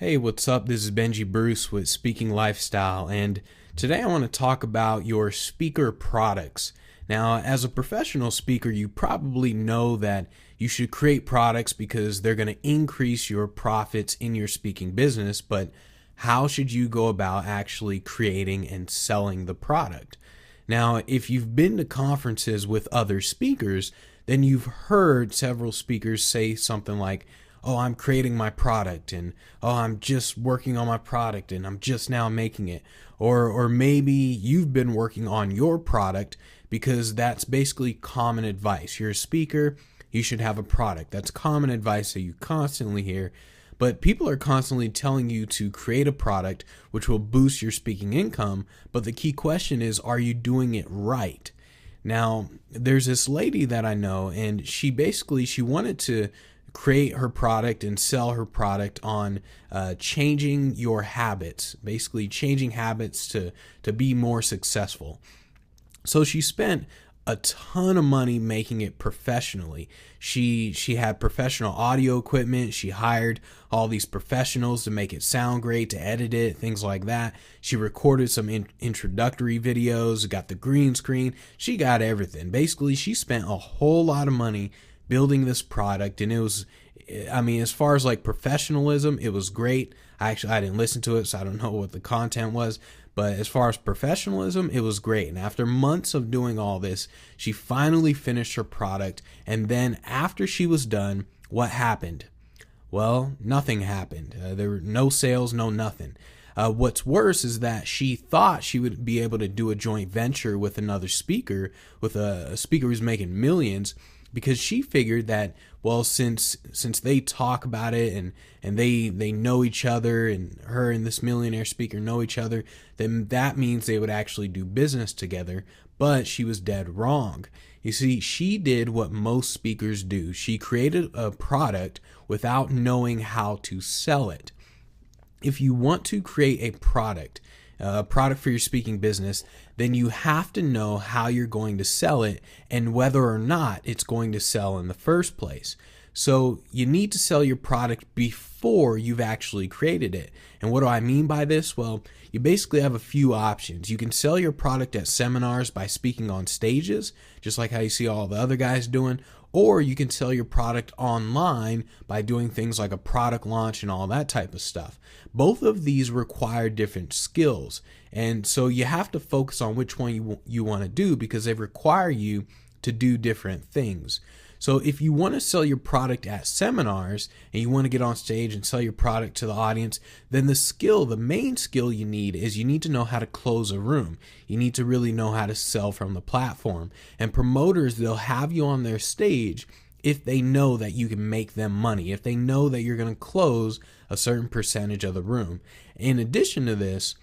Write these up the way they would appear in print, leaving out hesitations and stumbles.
Hey, what's up? This is Benji Bruce with Speaking Lifestyle, and today I want to talk about your speaker products. Now, as a professional speaker, you probably know that you should create products because they're going to increase your profits in your speaking business, but how should you go about actually creating and selling the product? Now, if you've been to conferences with other speakers, then you've heard several speakers say something like, oh, I'm creating my product, and oh, I'm just working on my product, and I'm just now making it. Or maybe you've been working on your product, because that's basically common advice. You're a speaker, you should have a product. That's common advice that you constantly hear. But people are constantly telling you to create a product which will boost your speaking income. But the key question is, are you doing it right? Now, there's this lady that I know, and she wanted to create her product and sell her product on changing your habits, basically changing habits to be more successful. So she spent a ton of money making it professionally. She had professional audio equipment. She hired all these professionals to make it sound great, to edit it, things like that. She recorded some introductory videos, got the green screen. She got everything. Basically, she spent a whole lot of money building this product, and it was, I mean, as far as like professionalism, it was great. I didn't listen to it, so I don't know what the content was, but as far as professionalism, it was great. And after months of doing all this, she finally finished her product. And then after she was done, what happened? Well, nothing happened. There were no sales, no nothing. What's worse is that she thought she would be able to do a joint venture with another speaker, with a speaker who's making millions, because she figured that, well, since they talk about it and they know each other, and her and this millionaire speaker know each other, then that means they would actually do business together. But she was dead wrong. You see, she did what most speakers do. She created a product without knowing how to sell it. If you want to create a product for your speaking business, then you have to know how you're going to sell it and whether or not it's going to sell in the first place. So you need to sell your product before you've actually created it. And what do I mean by this? Well, you basically have a few options. You can sell your product at seminars by speaking on stages, just like how you see all the other guys doing, or you can sell your product online by doing things like a product launch and all that type of stuff. Both of these require different skills. And so you have to focus on which one you want to do, because they require you to do different things. So if you want to sell your product at seminars and you want to get on stage and sell your product to the audience, then the main skill you need is you need to know how to close a room. You need to really know how to sell from the platform. And promoters, they'll have you on their stage if they know that you can make them money, if they know that you're going to close a certain percentage of the room. In addition to this,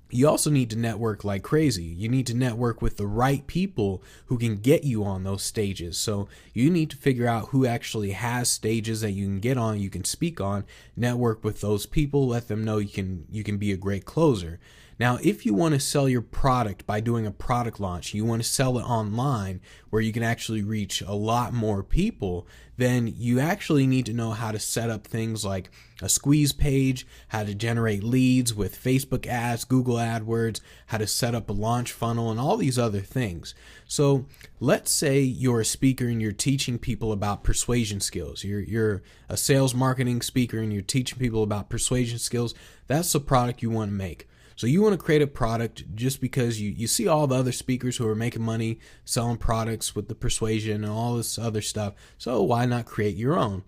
you also need to network like crazy. You need to network with the right people who can get you on those stages. So you need to figure out who actually has stages that you can get on, you can speak on, network with those people, let them know you can be a great closer. Now, if you want to sell your product by doing a product launch, you want to sell it online where you can actually reach a lot more people, then you actually need to know how to set up things like a squeeze page, how to generate leads with Facebook ads, Google AdWords, how to set up a launch funnel, and all these other things. So let's say you're a speaker and you're teaching people about persuasion skills. You're a sales marketing speaker and you're teaching people about persuasion skills. That's the product you want to make. So you want to create a product just because you see all the other speakers who are making money selling products with the persuasion and all this other stuff. So why not create your own?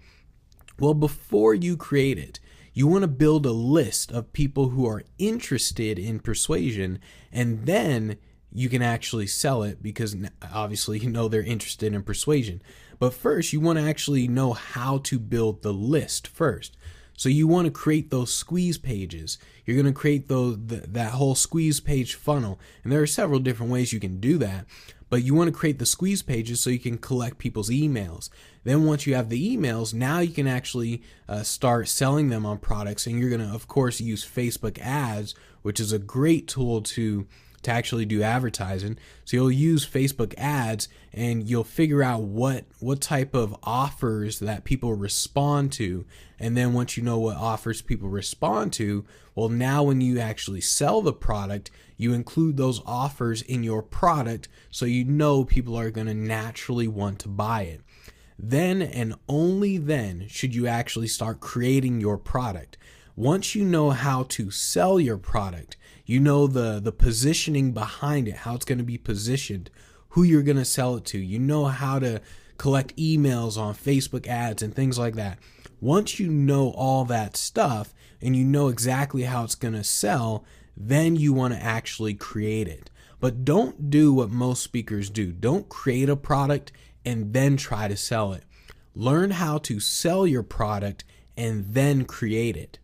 Well, before you create it, you want to build a list of people who are interested in persuasion, and then you can actually sell it, because obviously you know they're interested in persuasion. But first, you want to actually know how to build the list first. So you want to create those squeeze pages. You're going to create that whole squeeze page funnel. And there are several different ways you can do that. But you want to create the squeeze pages so you can collect people's emails. Then once you have the emails, now you can actually start selling them on products. And you're going to, of course, use Facebook ads, which is a great tool to to actually do advertising. So you'll use Facebook ads and you'll figure out what type of offers that people respond to. And then once you know what offers people respond to, well, now when you actually sell the product, you include those offers in your product so you know people are going to naturally want to buy it. Then and only then should you actually start creating your product. Once you know how to sell your product, you know the positioning behind it, how it's going to be positioned, who you're going to sell it to, you know how to collect emails on Facebook ads and things like that. Once you know all that stuff and you know exactly how it's going to sell, then you want to actually create it. But don't do what most speakers do. Don't create a product and then try to sell it. Learn how to sell your product and then create it.